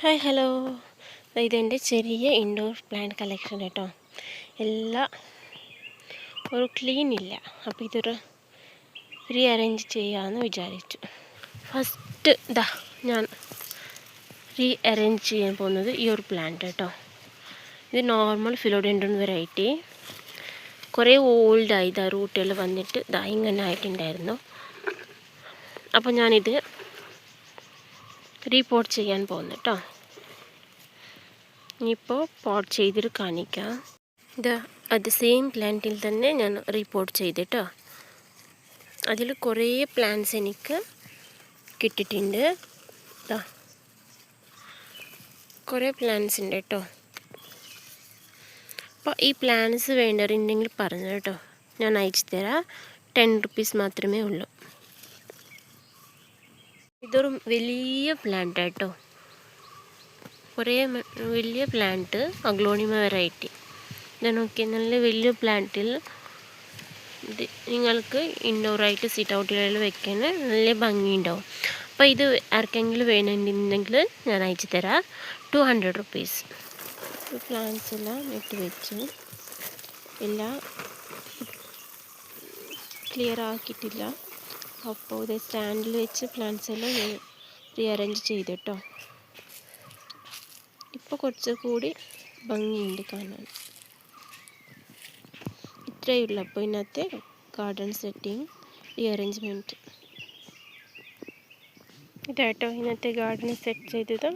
Hi hello, ഇതെൻ്റെ ചെറിയ indoor plant collection കേട്ടോ. എല്ലാം ഒരു ക്ലീൻ ഇല്ല, അപ്പോൾ ഇതൊരു റീ അറേഞ്ച് ചെയ്യാമെന്ന് വിചാരിച്ചു. ഫസ്റ്റ് ഞാൻ റീ അറേഞ്ച് ചെയ്യാൻ പോകുന്നത് ഈ ഒരു പ്ലാന്റ് കേട്ടോ. ഇത് നോർമൽ ഫിലോഡെൻഡ്രോൺ വെറൈറ്റി. കുറേ ഓൾഡായി, റൂട്ടുകൾ വന്നിട്ട് ഇങ്ങനെ ആയിട്ടുണ്ടായിരുന്നു. അപ്പോൾ ഞാനിത് റീപോർട്ട് ചെയ്യാൻ പോകുന്നു കേട്ടോ. ഇനിയിപ്പോൾ പോട്ട് ചെയ്തിട്ട് കാണിക്കാം. അത് സെയിം പ്ലാന്റിൽ തന്നെ ഞാൻ റീപോർട്ട് ചെയ്തിട്ടോ. അതിൽ കുറേ പ്ലാന്റ്സ് എനിക്ക് കിട്ടിയിട്ടുണ്ട്. കുറേ പ്ലാന്റ്സ് ഉണ്ട് കേട്ടോ. അപ്പോൾ ഈ പ്ലാന്റ്സ് വേണ്ടവരുണ്ടെങ്കിൽ പറഞ്ഞു കേട്ടോ, ഞാൻ അയച്ചു തരാം. 10 റുപ്പീസ് മാത്രമേ ഉള്ളൂ. ഇതൊരു വലിയ പ്ലാന്റ് കേട്ടോ, കുറേ വലിയ പ്ലാന്റ്, അഗ്ലോണിമ വെറൈറ്റി. ഇത് നോക്കിയാൽ നല്ല വലിയ പ്ലാന്റിൽ നിങ്ങൾക്ക് ഇൻഡോറായിട്ട് സിറ്റ് ഔട്ടുകളിൽ വെക്കാൻ നല്ല ഭംഗിയുണ്ടാവും. അപ്പോൾ ഇത് ആർക്കെങ്കിലും വേണമെന്നുണ്ടെങ്കിൽ ഞാൻ അയച്ചു തരാം. 200 റുപ്പീസ്. പ്ലാന്റ്സ് എല്ലാം ഇട്ട് വെച്ചു, എല്ലാം ക്ലിയർ ആക്കിയിട്ടില്ല. അപ്പോൾ ഇത് സ്റ്റാൻഡിൽ വെച്ച് പ്ലാന്റ്സ് എല്ലാം റീ അറേഞ്ച് ചെയ്തിട്ടോ. ഇപ്പോൾ കുറച്ചുകൂടി ഭംഗിയുണ്ട് കാണാൻ. ഇത്രയേ ഉള്ളൂ അപ്പോൾ ഇന്നത്തെ ഗാർഡൻ സെറ്റിംഗ് റീ അറേഞ്ച്മെൻറ്റ്. ഇതാട്ടോ ഇന്നത്തെ ഗാർഡൻ സെറ്റ് ചെയ്തത്.